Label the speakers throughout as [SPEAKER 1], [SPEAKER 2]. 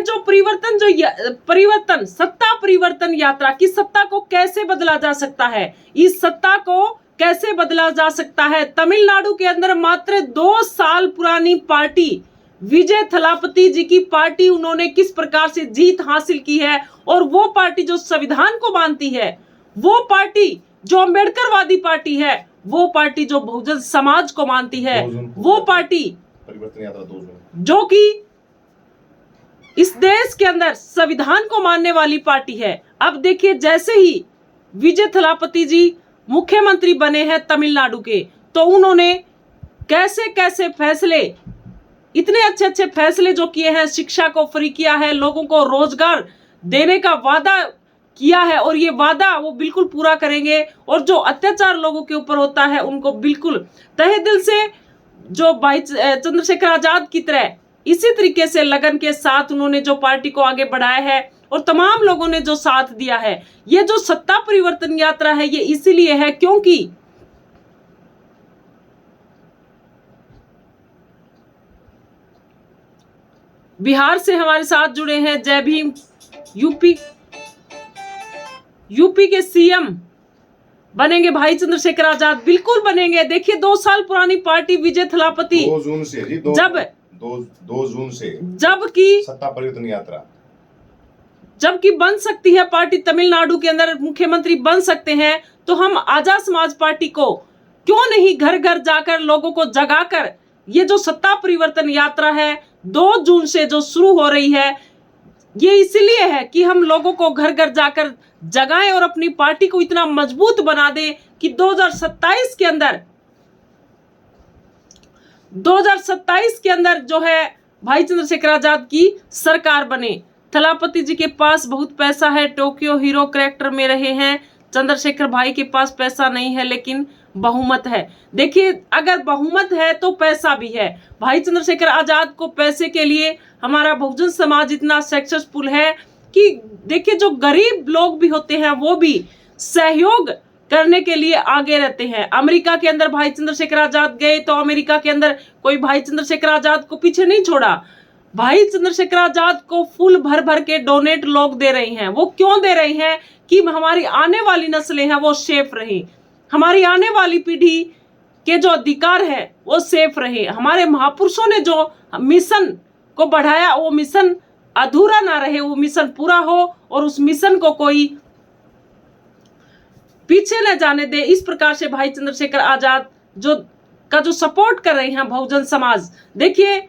[SPEAKER 1] जो परिवर्तन सत्ता परिवर्तन यात्रा की सत्ता को कैसे बदला जा सकता है, इस सत्ता को कैसे बदला जा सकता है। तमिलनाडु के अंदर मात्र 2 साल पुरानी पार्टी विजय थलापति जी की पार्टी, उन्होंने किस प्रकार से जीत हासिल की है। और वो पार्टी जो संविधान को मानती है, वो पार्टी जो अम्बेडकरवादी पार्टी है, वो पार्टी जो बहुजन समाज को मानती है, वो पार्टी
[SPEAKER 2] परिवर्तन यात्रा
[SPEAKER 1] जो कि इस देश के अंदर संविधान को मानने वाली पार्टी है। अब देखिए, जैसे ही विजय थलापति जी मुख्यमंत्री बने हैं तमिलनाडु के, तो उन्होंने कैसे कैसे फैसले, इतने अच्छे अच्छे फैसले जो किए हैं, शिक्षा को फ्री किया है, लोगों को रोजगार देने का वादा किया है, और ये वादा वो बिल्कुल पूरा करेंगे। और जो अत्याचार लोगों के ऊपर होता है, उनको बिल्कुल तहे दिल से, जो भाई चंद्रशेखर आजाद की तरह इसी तरीके से लगन के साथ उन्होंने जो पार्टी को आगे बढ़ाया है, और तमाम लोगों ने जो साथ दिया है। ये जो सत्ता परिवर्तन यात्रा है, ये इसीलिए है क्योंकि बिहार से हमारे साथ जुड़े हैं जय भीम। यूपी के सीएम बनेंगे भाई चंद्रशेखर आजाद, बिल्कुल बनेंगे। देखिए, 2 साल पुरानी पार्टी विजय थलापति
[SPEAKER 2] 2 जून से जी, 2 जून से
[SPEAKER 1] जबकि
[SPEAKER 2] सत्ता परिवर्तन यात्रा
[SPEAKER 1] जबकि बन सकती है पार्टी, तमिलनाडु के अंदर मुख्यमंत्री बन सकते हैं, तो हम आजाद समाज पार्टी को क्यों नहीं घर घर जाकर लोगों को जगाकर, ये जो सत्ता परिवर्तन यात्रा है 2 जून से जो शुरू हो रही है, ये इसलिए है कि हम लोगों को घर घर जाकर जगाएं और अपनी पार्टी को इतना मजबूत बना दें कि 2027 के अंदर जो है भाई चंद्रशेखर आजाद की सरकार बने। थलापति जी के पास बहुत पैसा है, टोक्यो हीरो कैरेक्टर में रहे हैं। चंद्रशेखर भाई के पास पैसा नहीं है, लेकिन बहुमत है। देखिए, अगर बहुमत है तो पैसा भी है। भाई चंद्रशेखर आजाद को पैसे के लिए हमारा बहुजन समाज इतना सक्सेसफुल है कि देखिए, जो गरीब लोग भी होते हैं वो भी सहयोग करने के लिए आगे रहते हैं। अमेरिका के अंदर भाई चंद्रशेखर आजाद गए तो अमेरिका के अंदर कोई भाई चंद्रशेखर आजाद को पीछे नहीं छोड़ा। भाई चंद्रशेखर आजाद को फूल भर भर के डोनेट लोग दे रहे हैं। वो क्यों दे रहे हैं? कि हमारी आने वाली नस्लें हैं वो सेफ रहे, हमारी आने वाली पीढ़ी के जो अधिकार है वो सेफ रहे। हमारे महापुरुषों ने जो मिशन को बढ़ाया, वो मिशन अधूरा ना रहे, वो मिशन पूरा हो और उस मिशन को कोई पीछे न जाने दे। इस प्रकार से भाई चंद्रशेखर आजाद जो सपोर्ट कर रहे हैं बहुजन समाज। देखिए,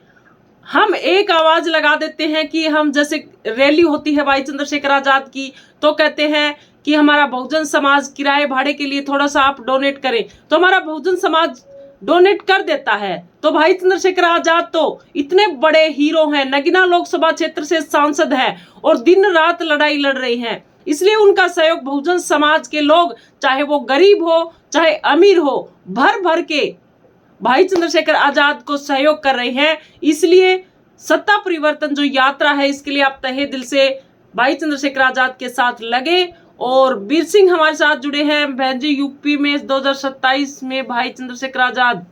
[SPEAKER 1] हम एक आवाज लगा देते हैं कि हम, जैसे रैली होती है भाई चंद्रशेखर आजाद की, तो कहते हैं कि हमारा बहुजन समाज किराए भाड़े के लिए थोड़ा सा आप डोनेट करें, तो हमारा बहुजन समाज डोनेट कर देता है। तो भाई चंद्रशेखर आजाद तो इतने बड़े हीरो हैं, नगीना लोकसभा क्षेत्र से सांसद हैं और दिन रात लड़ाई लड़ रहे हैं, इसलिए उनका सहयोग बहुजन समाज के लोग, चाहे वो गरीब हो चाहे अमीर हो, भर भर के भाई चंद्रशेखर आजाद को सहयोग कर रहे हैं। इसलिए सत्ता परिवर्तन जो यात्रा है, इसके लिए आप तहे दिल से भाई चंद्रशेखर आजाद के साथ लगे। और वीर सिंह हमारे साथ जुड़े हैं, बहन जी। यूपी में 2027 में भाई चंद्रशेखर आजाद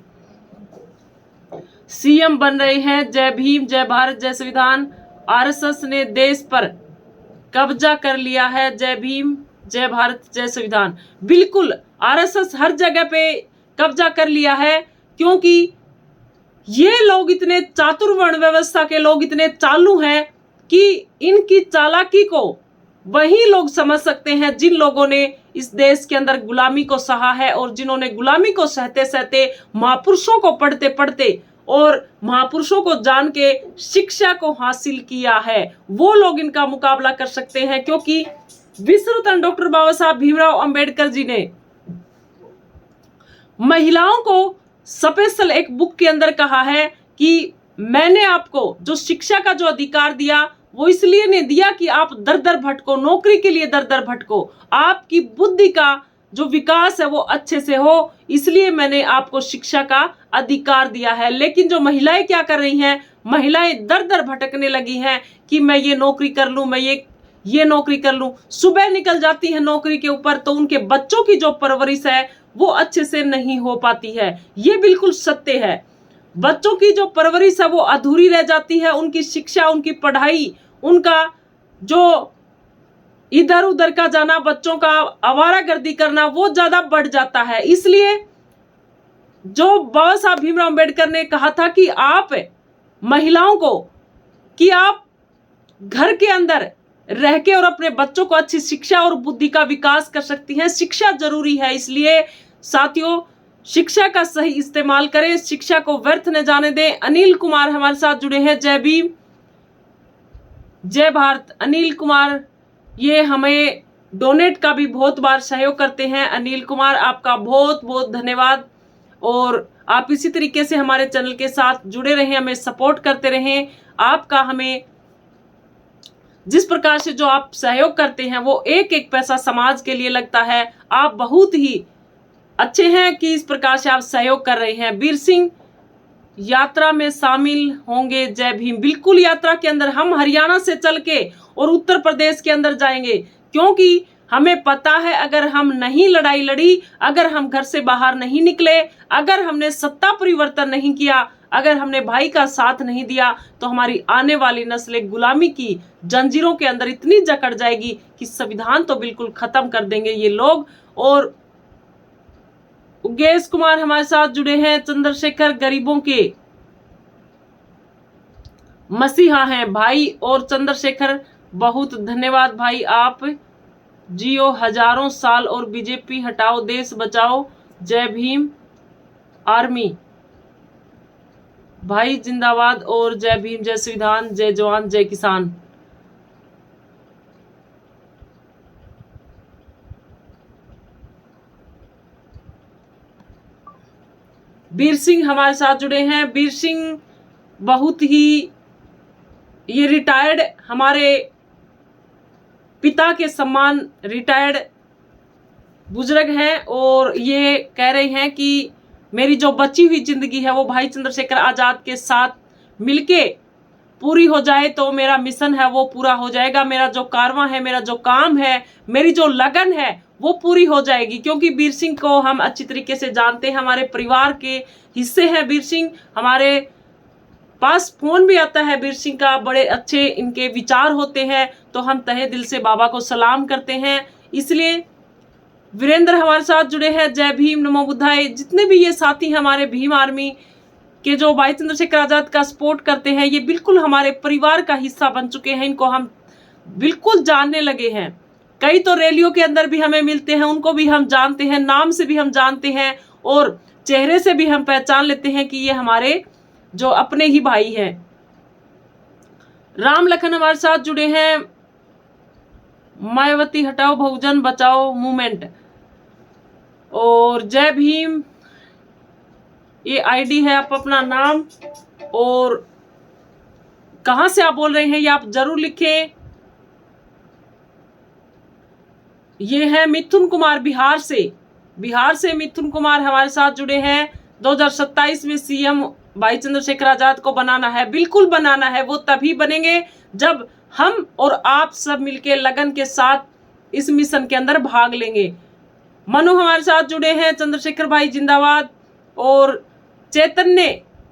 [SPEAKER 1] सीएम बन रहे हैं। जय भीम, जय भारत, जय संविधान। आरएसएस ने देश पर कब्जा कर लिया है। जय भीम, जय भारत, जय संविधान। बिल्कुल, आरएसएस हर जगह पे कब्जा कर लिया है, क्योंकि ये लोग इतने चातुर, वर्ण व्यवस्था के लोग इतने चालू हैं कि इनकी चालाकी को वही लोग समझ सकते हैं जिन लोगों ने इस देश के अंदर गुलामी को सहा है, और जिन्होंने गुलामी को सहते सहते, महापुरुषों को पढ़ते पढ़ते और महापुरुषों को जान के शिक्षा को हासिल किया है, वो लोग इनका मुकाबला कर सकते हैं। क्योंकि विश्व रत्न डॉक्टर बाबा साहब भीमराव अंबेडकर जी ने महिलाओं को स्पेशल एक बुक के अंदर कहा है कि मैंने आपको जो शिक्षा का जो अधिकार दिया, वो इसलिए नहीं दिया कि आप दर दर भटको, नौकरी के लिए दर दर भटको, आपकी बुद्धि का जो विकास है वो अच्छे से हो, इसलिए मैंने आपको शिक्षा का अधिकार दिया है। लेकिन जो महिलाएं क्या कर रही हैं, महिलाएं दर दर भटकने लगी हैं कि मैं ये नौकरी कर लूं, मैं ये नौकरी कर लूं। सुबह निकल जाती है नौकरी के ऊपर, तो उनके बच्चों की जो परवरिश है वो अच्छे से नहीं हो पाती है। ये बिल्कुल सत्य है। बच्चों की जो परवरिश है वो अधूरी रह जाती है, उनकी शिक्षा, उनकी पढ़ाई, उनका जो इधर उधर का जाना, बच्चों का आवारागर्दी करना, वो ज्यादा बढ़ जाता है। इसलिए जो बाबा साहब भीमराव अम्बेडकर ने कहा था कि आप महिलाओं को, कि आप घर के अंदर रह के और अपने बच्चों को अच्छी शिक्षा और बुद्धि का विकास कर सकती हैं। शिक्षा जरूरी है, इसलिए साथियों शिक्षा का सही इस्तेमाल करें, शिक्षा को व्यर्थ न जाने दें। अनिल कुमार हमारे साथ जुड़े हैं, जय भीम जय भारत। अनिल कुमार ये हमें डोनेट का भी बहुत बार सहयोग करते हैं। अनिल कुमार आपका बहुत बहुत धन्यवाद, और आप इसी तरीके से हमारे चैनल के साथ जुड़े रहें, हमें सपोर्ट करते रहें। आपका हमें जिस प्रकार से जो आप सहयोग करते हैं वो एक एक पैसा समाज के लिए लगता है। आप बहुत ही अच्छे हैं कि इस प्रकार से आप सहयोग कर रहे हैं। वीर सिंह यात्रा में शामिल होंगे, जय भीम। बिल्कुल यात्रा के अंदर हम हरियाणा से चल के और उत्तर प्रदेश के अंदर जाएंगे, क्योंकि हमें पता है अगर हम नहीं लड़ाई लड़ी, अगर हम घर से बाहर नहीं निकले, अगर हमने सत्ता परिवर्तन नहीं किया, अगर हमने भाई का साथ नहीं दिया, तो हमारी आने वाली नस्लें गुलामी की जंजीरों के अंदर इतनी जकड़ जाएगी कि संविधान तो बिल्कुल खत्म कर देंगे ये लोग। और उगेश कुमार हमारे साथ जुड़े हैं, चंद्रशेखर गरीबों के मसीहा हैं भाई। और चंद्रशेखर बहुत धन्यवाद भाई, आप जियो हजारों साल और बीजेपी हटाओ देश बचाओ, जय भीम आर्मी भाई जिंदाबाद। और जय भीम, जय संविधान, जय जवान, जय किसान। वीर सिंह हमारे साथ जुड़े हैं। वीर सिंह बहुत ही ये रिटायर्ड, हमारे पिता के सम्मान रिटायर्ड बुजुर्ग हैं, और ये कह रहे हैं कि मेरी जो बची हुई जिंदगी है वो भाई चंद्रशेखर आजाद के साथ मिलके पूरी हो जाए तो मेरा मिशन है वो पूरा हो जाएगा, मेरा जो कारवां है, मेरा जो काम है, मेरी जो लगन है वो पूरी हो जाएगी। क्योंकि वीर सिंह को हम अच्छी तरीके से जानते हैं, हमारे परिवार के हिस्से हैं वीर सिंह। हमारे पास फोन भी आता है वीर सिंह का, बड़े अच्छे इनके विचार होते हैं, तो हम तहे दिल से बाबा को सलाम करते हैं। इसलिए वीरेंद्र हमारे साथ जुड़े हैं, जय भीम नमो बुद्धाय। जितने भी ये साथी हमारे भीम आर्मी के जो भाई चंद्रशेखर आजाद का सपोर्ट करते हैं, ये बिल्कुल हमारे परिवार का हिस्सा बन चुके हैं, इनको हम बिल्कुल जानने लगे हैं। कई तो रैलियों के अंदर भी हमें मिलते हैं, उनको भी हम जानते हैं, नाम से भी हम जानते हैं, और चेहरे से भी हम पहचान लेते हैं कि ये हमारे जो अपने ही भाई हैं। राम लखन हमारे साथ जुड़े हैं, मायावती हटाओ बहुजन बचाओ मूवमेंट। और जय भीम ये आईडी है, आप अपना नाम और कहां से आप बोल रहे हैं ये आप जरूर लिखें। ये है मिथुन कुमार बिहार से मिथुन कुमार हमारे साथ जुड़े हैं। 2027 में सीएम भाई चंद्रशेखर आजाद को बनाना है, बिल्कुल बनाना है। वो तभी बनेंगे जब हम और आप सब मिलके लगन के साथ इस मिशन के अंदर भाग लेंगे। मनु हमारे साथ जुड़े हैं, चंद्रशेखर भाई जिंदाबाद। और चैतन्य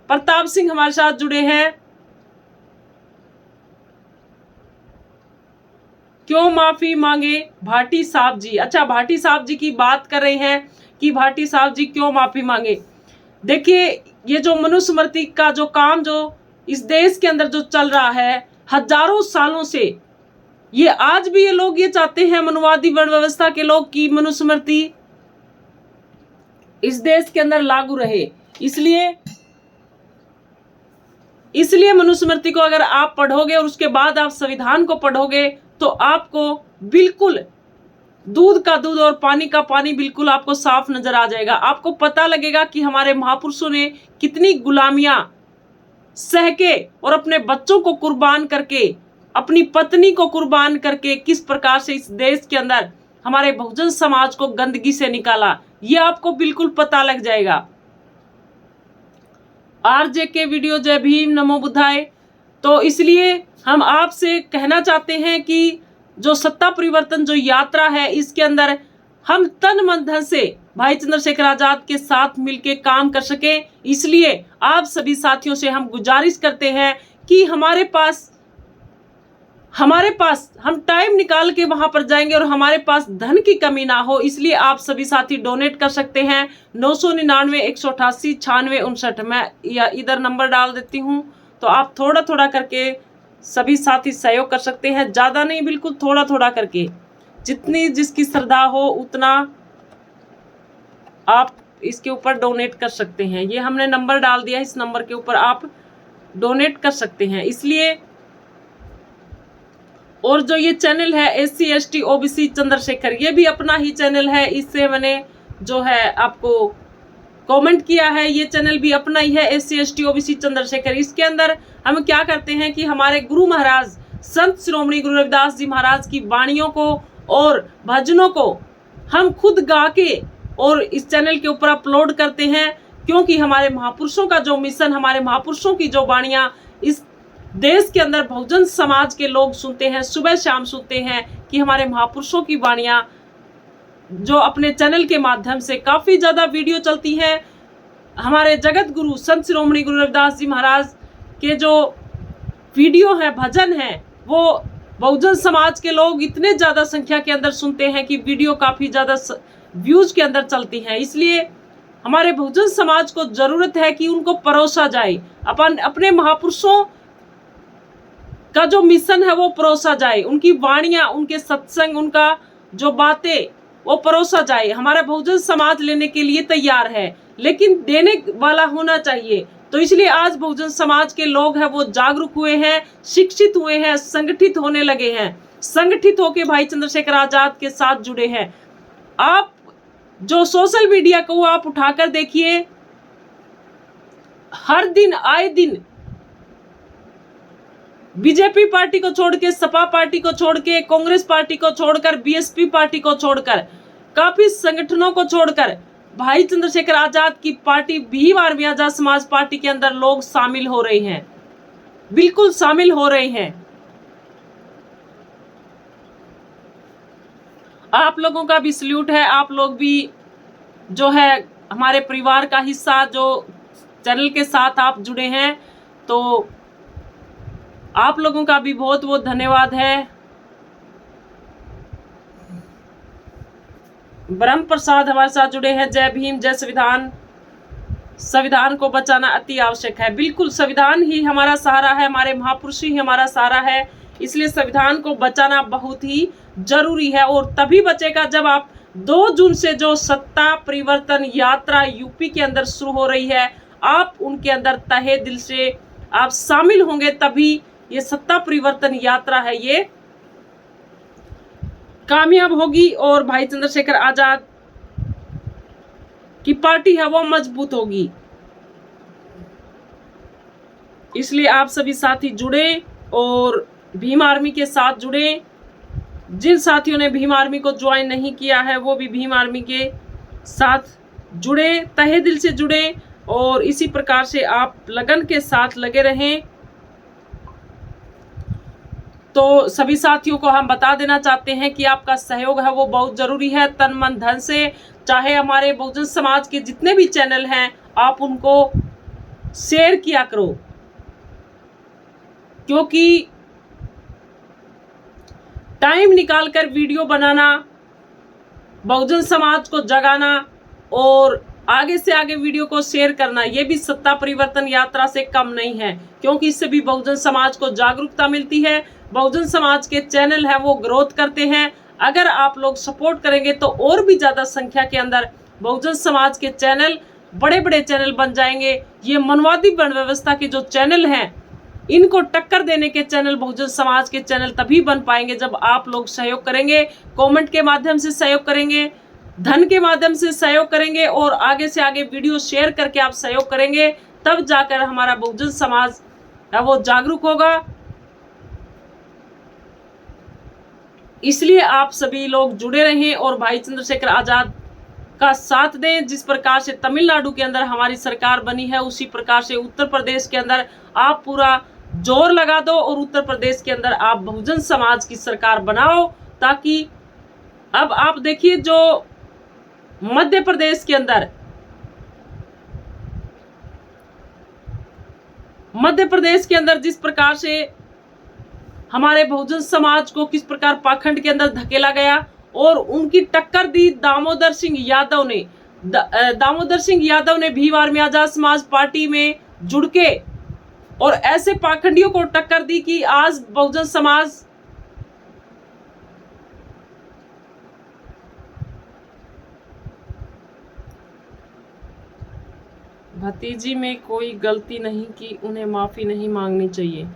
[SPEAKER 1] प्रताप सिंह हमारे साथ जुड़े हैं। क्यों माफी मांगे भाटी साहब जी? अच्छा, भाटी साहब जी की बात कर रहे हैं कि भाटी साहब जी क्यों माफी मांगे। देखिए, ये जो मनुस्मृति का जो काम जो इस देश के अंदर जो चल रहा है हजारों सालों से, ये आज भी ये लोग ये चाहते हैं, मनुवादी वर्ण व्यवस्था के लोग, की मनुस्मृति इस देश के अंदर लागू रहे। इसलिए मनुस्मृति को अगर आप पढ़ोगे और उसके बाद आप संविधान को पढ़ोगे तो आपको बिल्कुल दूध का दूध और पानी का पानी बिल्कुल आपको साफ नजर आ जाएगा। आपको पता लगेगा कि हमारे महापुरुषों ने कितनी गुलामियां सह के और अपने बच्चों को कुर्बान करके, अपनी पत्नी को कुर्बान करके किस प्रकार से इस देश के अंदर हमारे बहुजन समाज को गंदगी से निकाला, ये आपको बिल्कुल पता लग जाएगा। आरजे के वीडियो, जय भीम नमो बुद्धाय। तो इसलिए हम आपसे कहना चाहते हैं कि जो सत्ता परिवर्तन जो यात्रा है, इसके अंदर हम तन मन धन से भाई चंद्रशेखर आजाद के साथ मिलके काम कर सके। इसलिए आप सभी साथियों से हम गुजारिश करते हैं कि हमारे पास हमारे पास हम टाइम निकाल के वहां पर जाएंगे और हमारे पास धन की कमी ना हो, इसलिए आप सभी साथी डोनेट कर सकते हैं 999 188 96 59। मैं इधर नंबर डाल देती हूं, तो आप थोड़ा थोड़ा करके सभी साथी सहयोग कर सकते हैं, ज्यादा नहीं, बिल्कुल थोड़ा थोड़ा करके, जितनी जिसकी श्रद्धा हो उतना आप इसके ऊपर डोनेट कर सकते हैं। ये हमने नंबर डाल दिया, इस नंबर के ऊपर आप डोनेट कर सकते हैं। इसलिए और जो ये चैनल है SC ST OBC चंद्रशेखर, ये भी अपना ही चैनल है, इससे मैंने जो है आपको कमेंट किया है, ये चैनल भी अपना ही है SC ST OBC चंद्रशेखर। इसके अंदर हम क्या करते हैं कि हमारे गुरु महाराज संत श्रोमणी गुरु रविदास जी महाराज की वाणियों को और भजनों को हम खुद गा के और इस चैनल के ऊपर अपलोड करते हैं, क्योंकि हमारे महापुरुषों का जो मिशन, हमारे महापुरुषों की जो वाणियां इस देश के अंदर बहुजन समाज के लोग सुनते हैं, सुबह शाम सुनते हैं कि हमारे महापुरुषों की वाणियां जो अपने चैनल के माध्यम से काफी ज्यादा वीडियो चलती हैं। हमारे जगत गुरु संत श्रोमणी गुरु रविदास जी महाराज के जो वीडियो है, भजन है, वो बहुजन समाज के लोग इतने ज्यादा संख्या के अंदर सुनते हैं कि वीडियो काफी ज्यादा व्यूज के अंदर चलती हैं। इसलिए हमारे बहुजन समाज को जरूरत है कि उनको परोसा जाए, अपने महापुरुषों का जो मिशन है वो परोसा जाए, उनकी वाणियां, उनके सत्संग, उनका जो बातें वो परोसा जाए। हमारा बहुजन समाज लेने के लिए तैयार है, लेकिन देने वाला होना चाहिए। तो इसलिए आज बहुजन समाज के लोग हैं वो जागरूक हुए हैं, शिक्षित हुए हैं, संगठित होने लगे हैं, संगठित होके भाई चंद्रशेखर आजाद के साथ जुड़े हैं। आप जो सोशल मीडिया को आप उठाकर देखिए, हर दिन आए दिन बीजेपी पार्टी को छोड़ के, सपा पार्टी को छोड़ के, कांग्रेस पार्टी को छोड़कर, BSP पार्टी को छोड़कर, काफी संगठनों को छोड़कर भाई चंद्रशेखर आजाद की party Bhim army Azad Samaj party के अंदर लोग शामिल हो रहे हैं, बिल्कुल शामिल हो रहे हैं। आप लोगों का भी सल्यूट है, आप लोग भी जो है हमारे परिवार का हिस्सा, जो चैनल के साथ आप जुड़े हैं, तो आप लोगों का भी बहुत बहुत धन्यवाद है। ब्रह्म प्रसाद हमारे साथ जुड़े हैं, जय भीम, जय संविधान, संविधान को बचाना अति आवश्यक है। बिल्कुल, संविधान ही हमारा सहारा है, हमारे महापुरुष ही हमारा सहारा है, इसलिए संविधान को बचाना बहुत ही जरूरी है। और तभी बचेगा जब आप 2 जून से जो सत्ता परिवर्तन यात्रा यूपी के अंदर शुरू हो रही है, आप उनके अंदर तहे दिल से आप शामिल होंगे, तभी ये सत्ता परिवर्तन यात्रा है ये कामयाब होगी और भाई चंद्रशेखर आजाद की पार्टी है वो मजबूत होगी। इसलिए आप सभी साथी जुड़े और भीम आर्मी के साथ जुड़े। जिन साथियों ने भीम आर्मी को ज्वाइन नहीं किया है वो भी भीम आर्मी के साथ जुड़े, तहे दिल से जुड़े, और इसी प्रकार से आप लगन के साथ लगे रहें। तो सभी साथियों को हम बता देना चाहते हैं कि आपका सहयोग है वो बहुत जरूरी है, तन मन धन से। चाहे हमारे बहुजन समाज के जितने भी चैनल हैं, आप उनको शेयर किया करो, क्योंकि टाइम निकालकर वीडियो बनाना, बहुजन समाज को जगाना और आगे से आगे वीडियो को शेयर करना, ये भी सत्ता परिवर्तन यात्रा से कम नहीं है, क्योंकि इससे भी बहुजन समाज को जागरूकता मिलती है। बहुजन समाज के चैनल है वो ग्रोथ करते हैं। अगर आप लोग सपोर्ट करेंगे तो और भी ज्यादा संख्या के अंदर बहुजन समाज के चैनल, बड़े बड़े चैनल बन जाएंगे। ये मनवादी वर्ण व्यवस्था के जो चैनल हैं, इनको टक्कर देने के चैनल बहुजन समाज के चैनल तभी बन पाएंगे जब आप लोग सहयोग करेंगे, कमेंट के माध्यम से सहयोग करेंगे, धन के माध्यम से सहयोग करेंगे, और आगे से आगे वीडियो शेयर करके आप सहयोग करेंगे, तब जाकर हमारा बहुजन समाज है वो जागरूक होगा। इसलिए आप सभी लोग जुड़े रहें और भाई चंद्रशेखर आजाद का साथ दें। जिस प्रकार से तमिलनाडु के अंदर हमारी सरकार बनी है, उसी प्रकार से उत्तर प्रदेश के अंदर आप पूरा जोर लगा दो और उत्तर प्रदेश के अंदर आप बहुजन समाज की सरकार बनाओ, ताकि अब आप देखिए जो मध्य प्रदेश के अंदर, जिस प्रकार से हमारे बहुजन समाज को किस प्रकार पाखंड के अंदर धकेला गया और उनकी टक्कर दी दामोदर सिंह यादव ने। दामोदर सिंह यादव ने भीम आर्मी आजाद समाज पार्टी में जुड़ के और ऐसे पाखंडियों को टक्कर दी कि आज बहुजन समाज भतीजी में कोई गलती नहीं की, उन्हें माफी नहीं मांगनी चाहिए।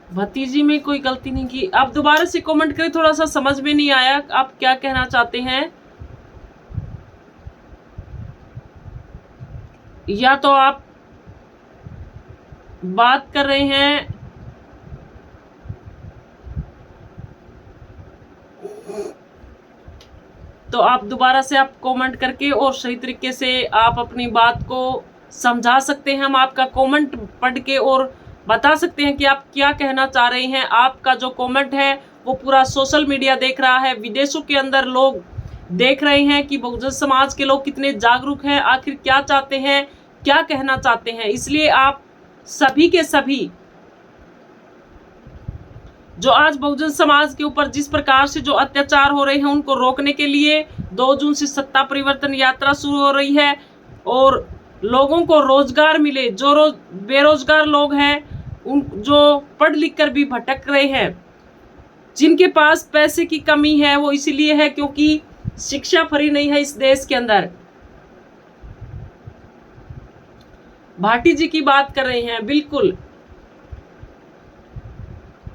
[SPEAKER 1] भतीजी में कोई गलती नहीं की। आप दोबारा से कमेंट करें, थोड़ा सा समझ में नहीं आया आप क्या कहना चाहते हैं। या तो आप बात कर रहे हैं तो आप दोबारा से आप कमेंट करके और सही तरीके से आप अपनी बात को समझा सकते हैं। हम आपका कमेंट पढ़ के और बता सकते हैं कि आप क्या कहना चाह रहे हैं। आपका जो कमेंट है वो पूरा सोशल मीडिया देख रहा है, विदेशों के अंदर लोग देख रहे हैं कि बहुजन समाज के लोग कितने जागरूक हैं, आखिर क्या चाहते हैं, क्या कहना चाहते हैं। इसलिए आप सभी के सभी जो आज बहुजन समाज के ऊपर जिस प्रकार से जो अत्याचार हो रहे हैं उनको रोकने के लिए 2 जून से सत्ता परिवर्तन यात्रा शुरू हो रही है और लोगों को रोजगार मिले। जो बेरोजगार लोग हैं, उन जो पढ़ लिख कर भी भटक रहे हैं, जिनके पास पैसे की कमी है, वो इसीलिए है क्योंकि शिक्षा फ्री नहीं है इस देश के अंदर। भाटी जी की बात कर रहे हैं, बिल्कुल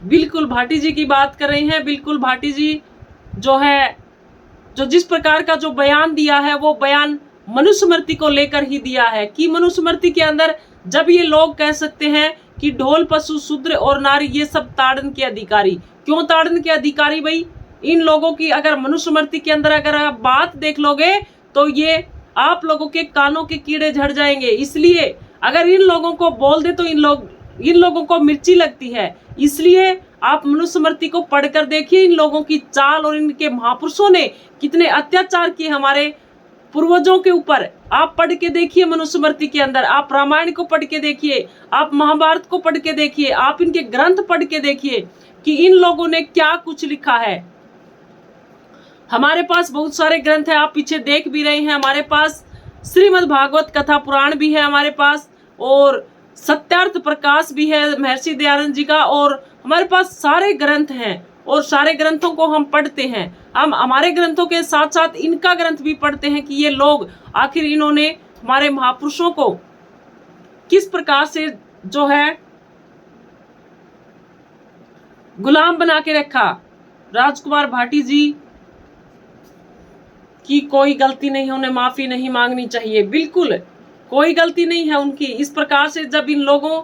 [SPEAKER 1] बिल्कुल भाटी जी की बात कर रहे हैं। बिल्कुल भाटी जी जो है, जो जिस प्रकार का जो बयान दिया है वो बयान मनुस्मृति को लेकर ही दिया है कि मनुस्मृति के अंदर जब ये लोग कह सकते हैं कि ढोल पशु शूद्र और नारी ये सब ताड़न के अधिकारी। क्यों ताड़न के अधिकारी भाई? इन लोगों की अगर मनुस्मृति के अंदर अगर आप बात देख लोगे तो ये आप लोगों के कानों के कीड़े झड़ जाएंगे। इसलिए अगर इन लोगों को बोल दे तो इन लोगों को मिर्ची लगती है। इसलिए आप मनुस्मृति को पढ़कर देखिए इन लोगों की चाल और इनके महापुरुषों ने कितने अत्याचार किए हमारे पूर्वजों के ऊपर। आप पढ़ के देखिए मनुस्मृति के अंदर, आप रामायण को पढ़ के देखिए, आप महाभारत को पढ़ के देखिए, आप इनके ग्रंथ पढ़ के देखिए कि इन लोगों ने क्या कुछ लिखा है। हमारे पास बहुत सारे ग्रंथ हैं, आप पीछे देख भी रहे हैं। हमारे पास श्रीमद् भागवत कथा पुराण भी है हमारे पास, और सत्यार्थ प्रकाश भी है महर्षि दयानंद जी का, और हमारे पास सारे ग्रंथ हैं और सारे ग्रंथों को हम पढ़ते हैं। हम हमारे ग्रंथों के साथ साथ इनका ग्रंथ भी पढ़ते हैं कि ये लोग आखिर इन्होंने हमारे महापुरुषों को किस प्रकार से जो है गुलाम बना के रखा। राजकुमार भाटी जी की कोई गलती नहीं है, उन्हें माफी नहीं मांगनी चाहिए। बिल्कुल कोई गलती नहीं है उनकी। इस प्रकार से जब इन लोगों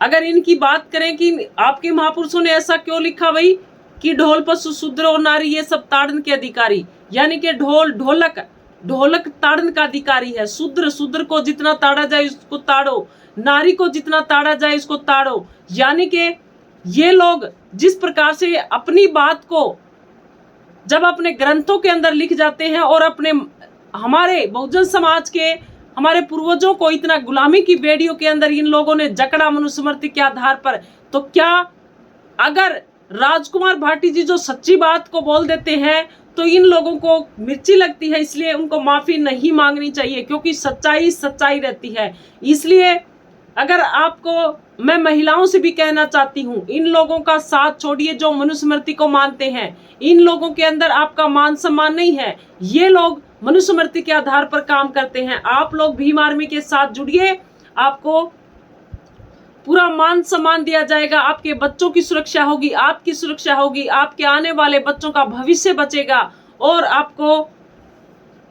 [SPEAKER 1] अगर इनकी बात करें कि आपके महापुरुषों ने ऐसा क्यों लिखा भाई कि ढोल पशु शूद्र और नारी ये सब ताड़न के अधिकारी, यानी कि ढोलक ताड़न का अधिकारी है। शूद्र को जितना ताड़ा जाए उसको ताड़ो, नारी को जितना ताड़ा जाए उसको ताड़ो। यानी कि ये लोग जिस प्रकार से अपनी बात को जब अपने ग्रंथों के अंदर लिख जाते हैं और अपने हमारे बहुजन समाज के हमारे पूर्वजों को इतना गुलामी की बेड़ियों के अंदर इन लोगों ने जकड़ा मनुस्मृति के आधार पर, तो क्या अगर राजकुमार भाटी जी जो सच्ची बात को बोल देते हैं तो इन लोगों को मिर्ची लगती है, इसलिए उनको माफी नहीं मांगनी चाहिए क्योंकि सच्चाई सच्चाई रहती है। इसलिए अगर आपको मैं महिलाओं से भी कहना चाहती हूँ, इन लोगों का साथ छोड़िए जो मनुस्मृति को मानते हैं। इन लोगों के अंदर आपका मान सम्मान नहीं है। ये लोग मनुस्मृति के आधार पर काम करते हैं। आप लोग भीम आर्मी के साथ जुड़िए, आपको पूरा मान सम्मान दिया जाएगा। आपके बच्चों की सुरक्षा होगी, आपकी सुरक्षा होगी, आपके आने वाले बच्चों का भविष्य बचेगा और आपको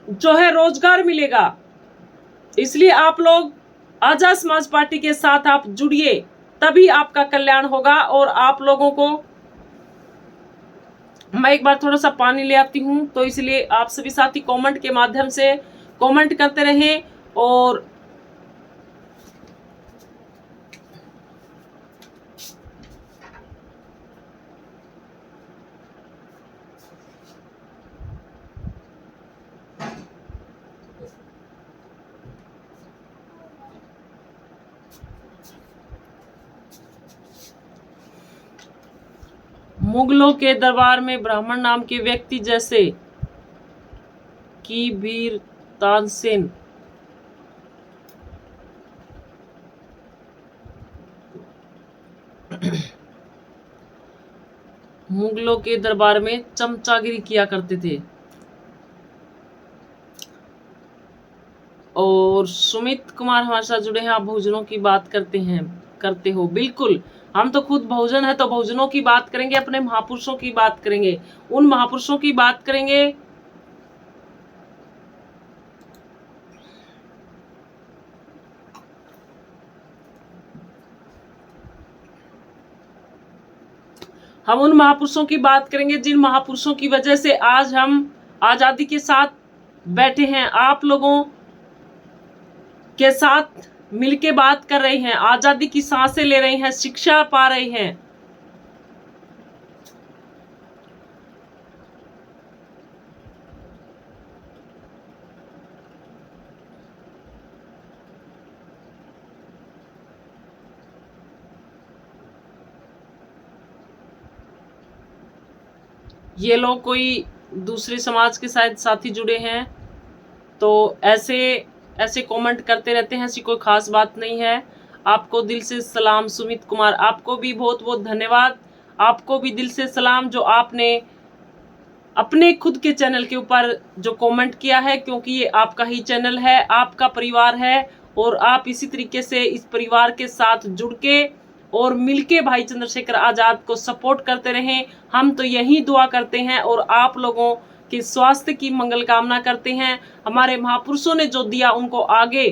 [SPEAKER 1] जो है रोजगार मिलेगा। इसलिए आप लोग आजाद समाज पार्टी के साथ आप जुड़िए, तभी आपका कल्याण होगा। और आप लोगों को मैं एक बार थोड़ा सा पानी ले आती हूँ, तो इसलिए आप सभी साथी कमेंट के माध्यम से कमेंट करते रहें। और मुगलों के दरबार में ब्राह्मण नाम के व्यक्ति जैसे कि वीर तानसेन मुगलों के दरबार में चमचागिरी किया करते थे। और सुमित कुमार हमारे साथ जुड़े हैं, आप बहुजनों की बात करते हो। बिल्कुल, हम तो खुद बहुजन है, तो बहुजनों की बात करेंगे, अपने महापुरुषों की बात करेंगे, उन महापुरुषों की बात करेंगे हम उन महापुरुषों की बात करेंगे जिन महापुरुषों की वजह से आज हम आजादी के साथ बैठे हैं, आप लोगों के साथ मिलके बात कर रहे हैं, आजादी की सांसें ले रहे हैं, शिक्षा पा रहे हैं। ये लोग कोई दूसरे समाज के शायद साथी जुड़े हैं, तो ऐसे कमेंट करते रहते हैं, ऐसी कोई खास बात नहीं है। आपको दिल से सलाम सुमित कुमार, आपको भी बहुत बहुत धन्यवाद, आपको भी दिल से सलाम जो आपने अपने खुद के चैनल के ऊपर जो कमेंट किया है, क्योंकि ये आपका ही चैनल है, आपका परिवार है, और आप इसी तरीके से इस परिवार के साथ जुड़ के और मिलके भाई चंद्रशेखर आजाद को सपोर्ट करते रहें। हम तो यही दुआ करते हैं और आप लोगों के स्वास्थ्य की मंगल कामना करते हैं। हमारे महापुरुषों ने जो दिया उनको आगे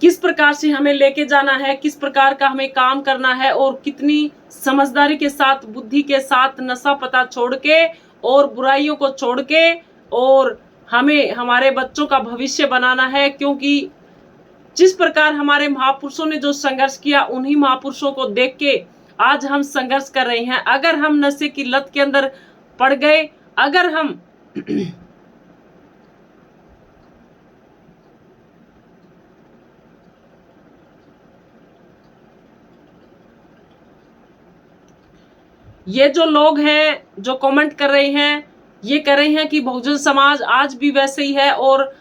[SPEAKER 1] किस प्रकार से हमें लेके जाना है, किस प्रकार का हमें काम करना है, और कितनी समझदारी के साथ, बुद्धि के साथ, नशा पता छोड़ के और बुराइयों को छोड़ के और हमें हमारे बच्चों का भविष्य बनाना है। क्योंकि जिस प्रकार हमारे महापुरुषों ने जो संघर्ष किया, उन्हीं महापुरुषों को देख के आज हम संघर्ष कर रहे हैं। अगर हम नशे की लत के अंदर पड़ गए, अगर हम ये जो लोग हैं जो कमेंट कर रहे हैं, ये कह रहे हैं कि बहुजन समाज आज भी वैसे ही है और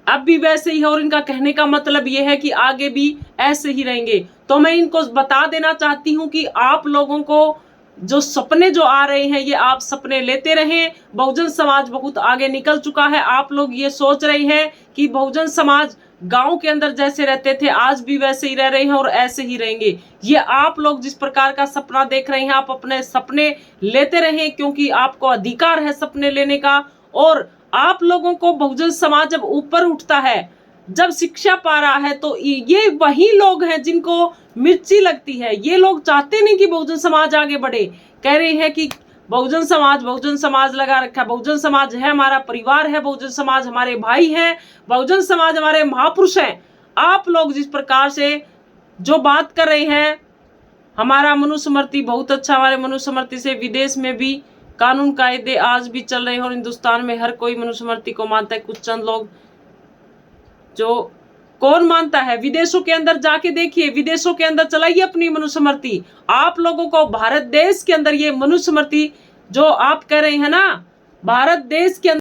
[SPEAKER 1] अब भी वैसे ही है, और इनका कहने का मतलब ये है कि आगे भी ऐसे ही रहेंगे। तो मैं इनको बता देना चाहती हूँ कि आप लोगों को जो सपने जो आ रहे हैं, ये आप सपने लेते रहें। बहुजन समाज बहुत आगे निकल चुका है। आप लोग ये सोच रहे हैं कि बहुजन समाज गांव के अंदर जैसे रहते थे आज भी वैसे ही रह रहे हैं और ऐसे ही रहेंगे। ये आप लोग जिस प्रकार का सपना देख रहे हैं, आप अपने सपने लेते रहें, क्योंकि आपको अधिकार है सपने लेने का। और आप लोगों को बहुजन समाज जब ऊपर उठता है, जब शिक्षा पा रहा है, तो ये वही लोग हैं जिनको मिर्ची लगती है। ये लोग चाहते नहीं कि बहुजन समाज आगे बढ़े, कह रहे हैं कि बहुजन समाज लगा रखा है, बहुजन समाज है हमारा परिवार है, बहुजन समाज हमारे भाई हैं, बहुजन समाज हमारे महापुरुष हैं। आप लोग जिस प्रकार से जो बात कर रहे हैं, हमारा मनुस्मृति बहुत अच्छा, हमारे मनुस्मृति से विदेश में भी कानून कायदे आज भी चल रहे हैं और हिंदुस्तान में हर कोई मनुस्मृति को मानता है। कुछ चंद लोग जो कौन मानता है, विदेशों के अंदर जाके देखिए, विदेशों के अंदर चलाइए अपनी मनुस्मृति। आप लोगों को भारत देश के अंदर ये मनुस्मृति जो आप कह रहे हैं ना, भारत देश के अंदर